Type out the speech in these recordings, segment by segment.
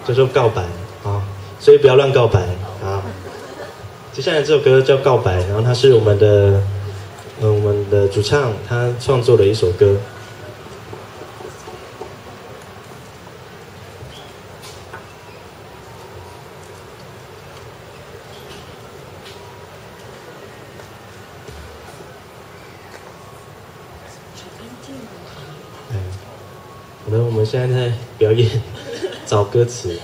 叫做告白啊，所以不要乱告白啊。接下来这首歌叫《告白》，然后它是我们的主唱他创作的一首歌。好的，我们现在在表演找歌词。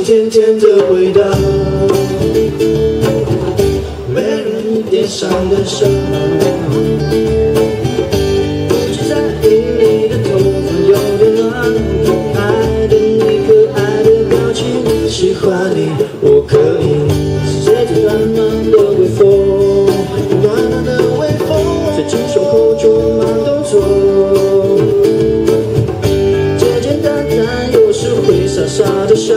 甜甜的味道，没人点上的伤，不去在意你的头发有点乱，可爱的你，可爱的表情，喜欢你，我可以随着暖暖的微风，暖暖的微风，吹进胸口就慢动作，简简单单，有时会傻傻的笑。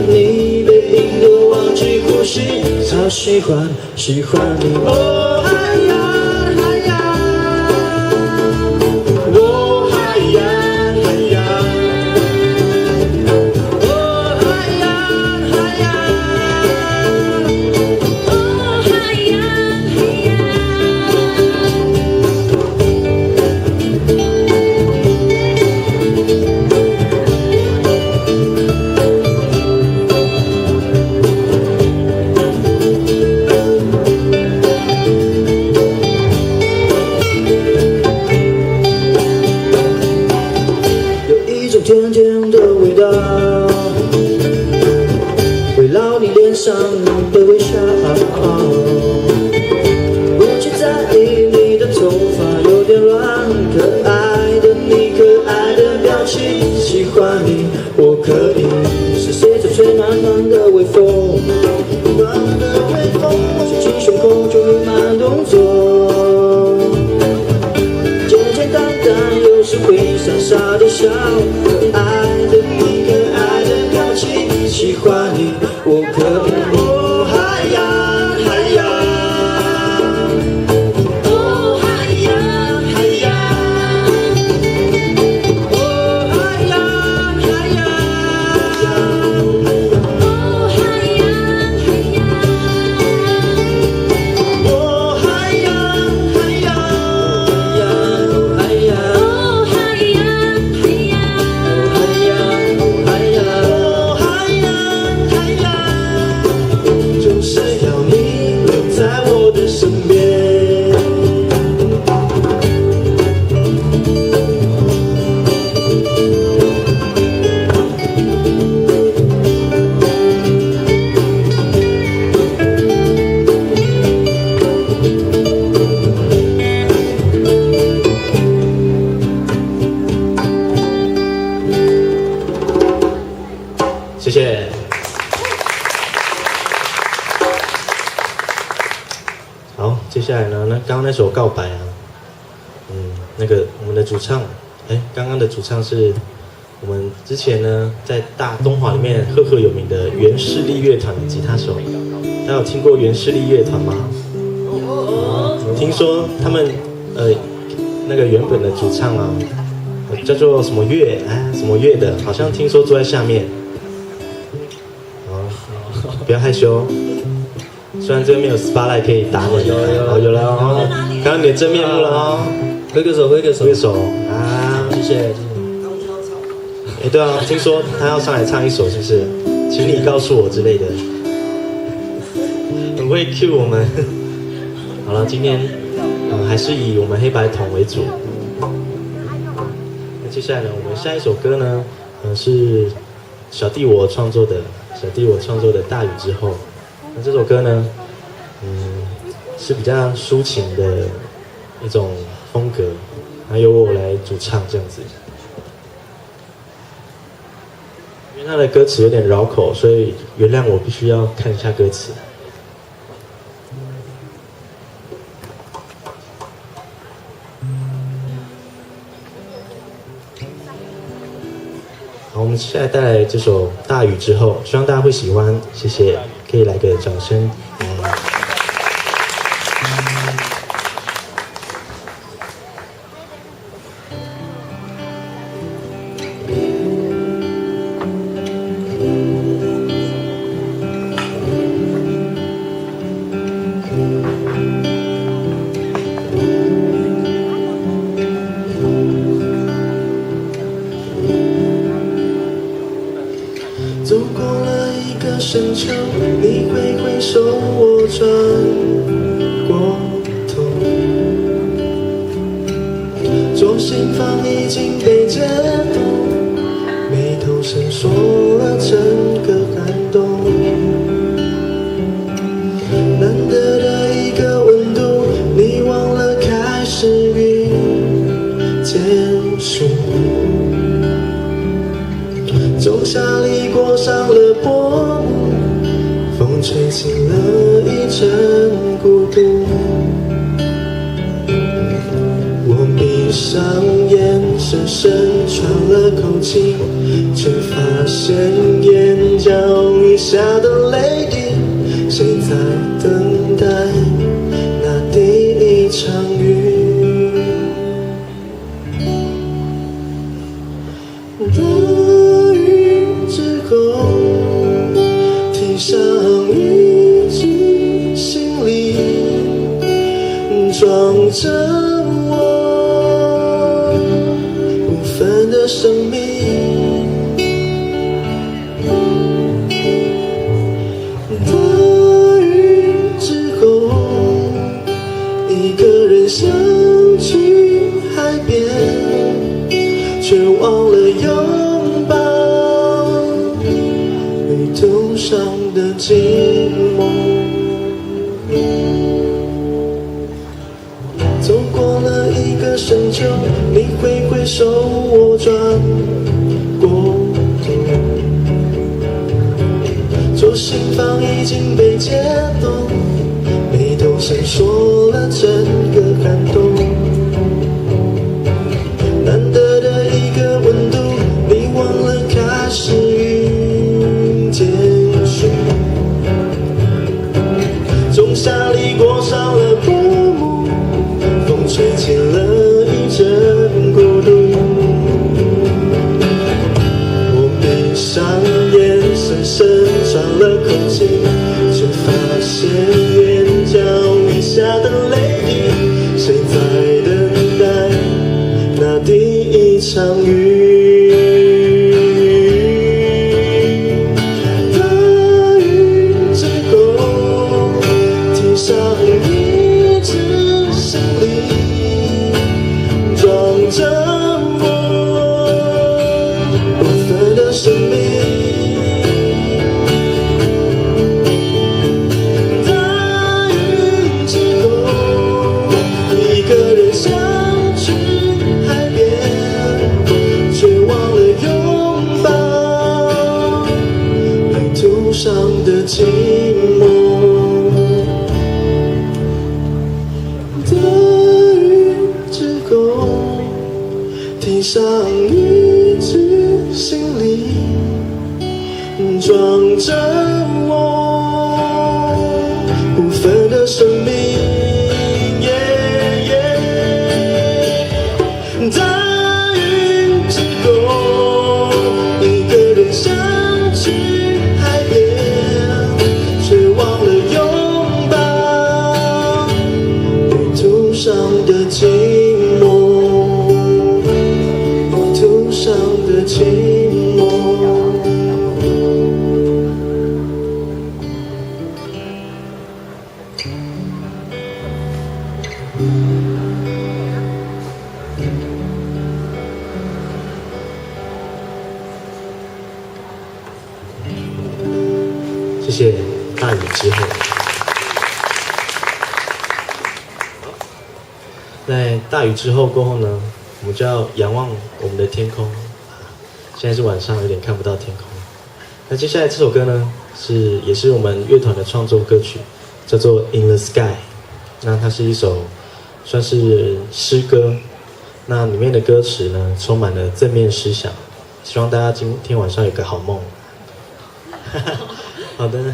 你背影都忘记呼吸，好喜欢你。哦嗨呀嗨呀，哦嗨呀嗨呀，哦嗨呀嗨呀，哦嗨呀嗨呀。甜甜的味道，围绕你脸上的微笑，不去在意你的头发有点乱，可爱的你，可爱的表情，喜欢你，我可以是随着吹暖暖的微风，暖暖的微风，吹进胸口就会慢动作，简简单单，有时会傻傻的笑。可爱的你，可爱的表情，喜欢你，我可以。哦嗨呀嗨呀，哦嗨呀嗨呀，哦嗨呀嗨呀，哦嗨呀嗨呀，哦嗨呀嗨呀，哦嗨呀。就是要你留在我的身边。谢谢。好，接下来呢，刚刚那首《告白》啊，那个我们的主唱，刚刚的主唱是我们之前呢在大东华里面赫赫有名的原势力乐团的吉他手。大家有听过原势力乐团吗？听说他们那个原本的主唱啊，叫做什么乐什么乐的，好像听说坐在下面。不要害羞。虽然这边没有 spotlight 可以打你，有了哦，看到你的真面目了哦。挥个手啊，谢谢。对啊，听说他要上来唱一首，是不是？请你告诉我之类的，很会 cue 我们。好了，今天还是以我们黑白统为主。那接下来呢，我们下一首歌呢，是小弟我创作的《大雨之后》。那这首歌呢，是比较抒情的一种风格，还由我来主唱这样子。因为他的歌词有点绕口，所以原谅我必须要看一下歌词。好，我们现在带来这首《大雨之后》，希望大家会喜欢，谢谢，可以来个掌声。走过了一个深秋，你挥挥手，我转过头，左心房已经被解冻，眉头深锁了整个寒冬。难得的一个温度，你忘了开始与结束。仲夏里裹上了薄雾，风吹起了一阵孤独。我闭上眼，深深喘了口气，却发现眼角余下的泪滴，谁在等待那第一场雨？提上一只行李，装着我部分的生命。大雨之后，一个人想去海边，却忘了拥抱旅途上的寂寞。走过了一个深秋，你挥挥手，我转过头，左心房已经被解冻，眉头深锁了整个寒冬。难得的一个温度，你忘了开始与结束。仲夏里裹上了薄雾，风吹起了一阵孤独。我闭上眼，深深喘了口气，却发现眼角余下的泪滴，谁在等待那第一场雨？大雨之后，提上一只行李，装着我部分的生命。大雨之后，一个人想去海边，却忘了拥抱旅途上的寂寞。大雨之后，提上一只行李，装着我部分的生命。大雨之后，一个人想去海边，却忘了拥抱旅途上的寂寞，旅途上的寂寞。谢谢大雨之后。在大雨之后过后呢，我们就要仰望我们的天空。现在是晚上，有点看不到天空。那接下来这首歌呢，也是我们乐团的创作歌曲，叫做《In the Sky》。那它是一首算是诗歌，那里面的歌词呢，充满了正面思想，希望大家今天晚上有个好梦。好的。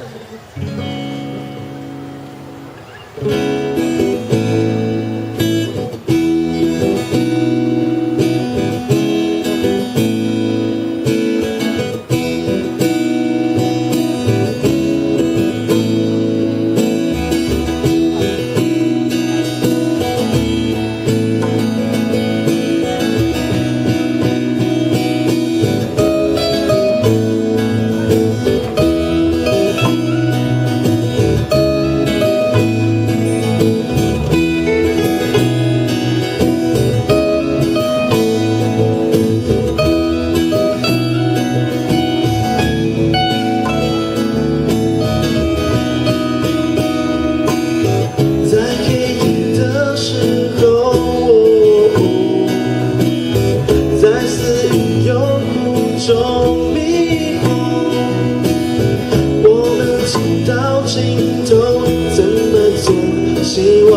希望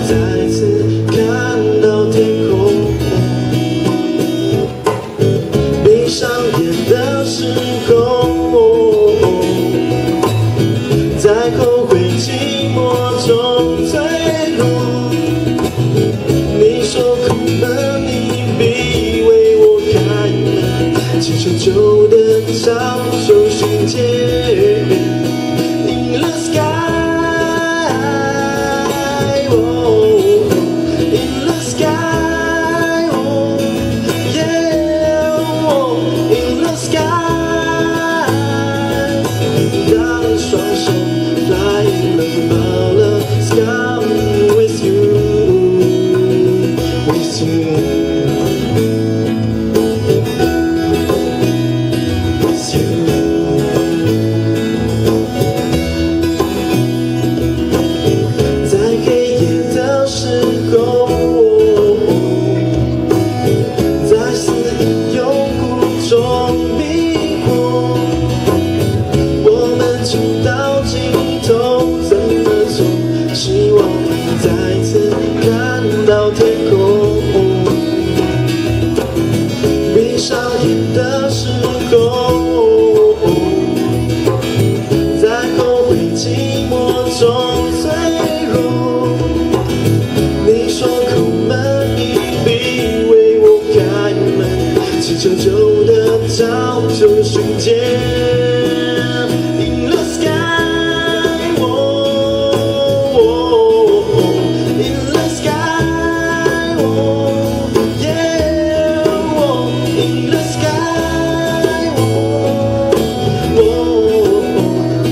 再次看到天空。闭上眼的时候，在后悔寂寞中坠落。你说苦了，你必为我开门，祈求旧的早就寻见。In the sky。久久的早就寻见 In the sky， In the sky， yeah， In the sky，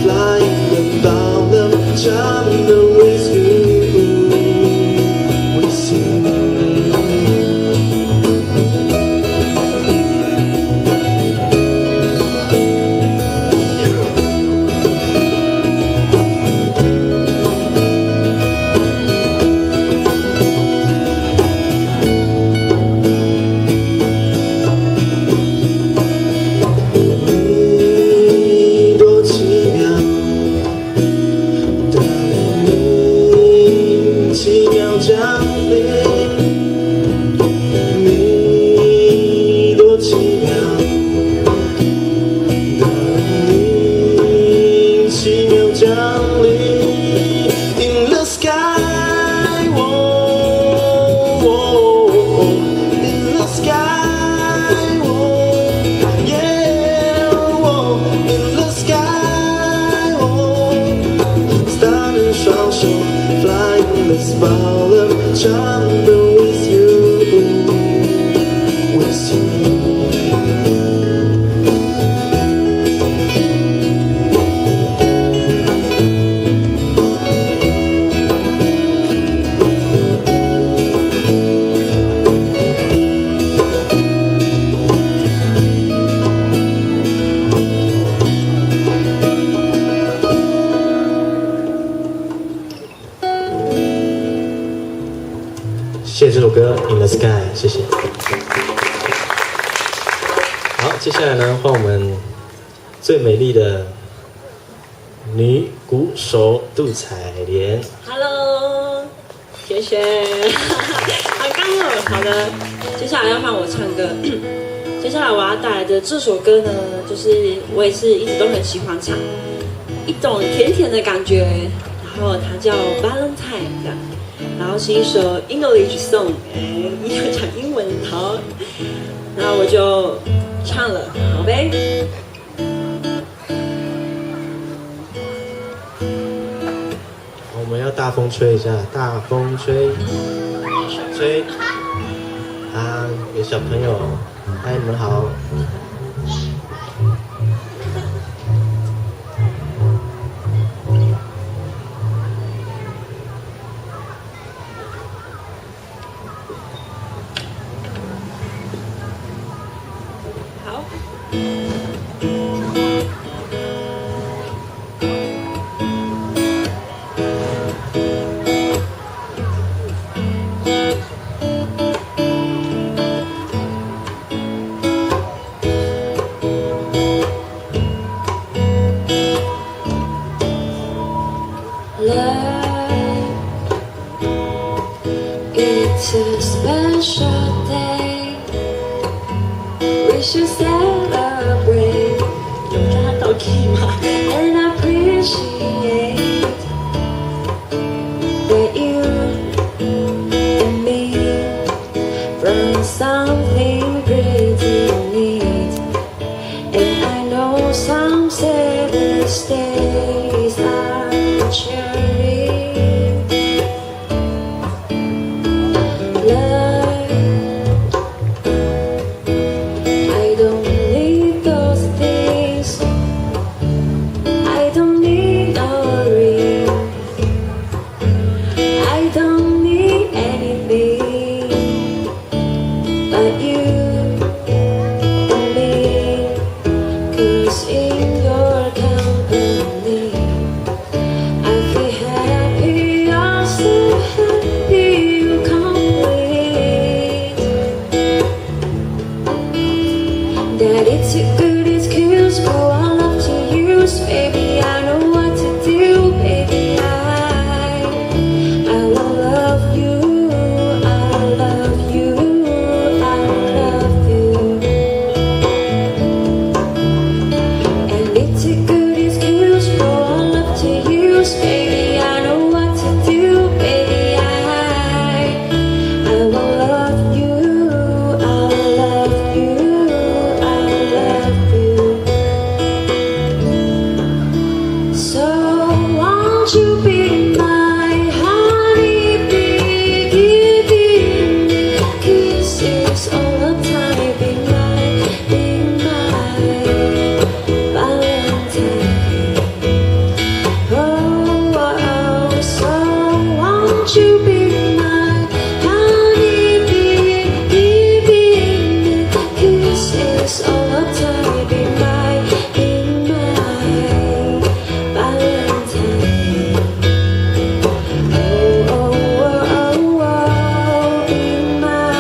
flying above the jungle with you，with you。Let's follow jungle with you, with you。谢谢这首歌《In the Sky》，谢谢。好，接下来呢，换我们最美丽的女鼓手杜采莲。Hello， 谢谢。好刚哦，好的，接下来要换我唱歌。接下来我要带来的这首歌呢，就是我也是一直都很喜欢唱，一种甜甜的感觉。然后它叫 Valentine 这样，然后是一首 English song， 要讲英文好，然后我就唱了，好呗。我们要大风吹一下，大风吹，吹。啊，有小朋友，嗨，你们好。好。Love, it's a special day. We should celebrate. 有让它到 key 吗 ？And appreciate that you and me from something pretty neat. And I know some say these days are cherry. Love, I don't need those things. I don't need a ring. I don't need anything but you and me. 'Cause in your company I feel happy, I'm so happy you complete. That it's a good excuse for our love to use. Baby, I know what to do. Baby, I will love you. I love you. I love you. And it's a good excuse for our love to use. Baby, I know what to do. Baby, I will love you. I love you. I love you. So won't you be my honey bee, giving me kisses all the time. Be my Valentine. Oh, oh, so won't you be my honey bee, giving me kisses all the time. Be my Valentine. Oh, oh, oh, oh, be my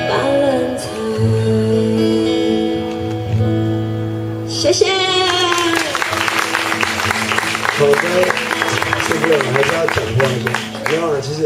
Valentine. 谢谢。好的，是不是我们还是要讲话一下？没有啊，其实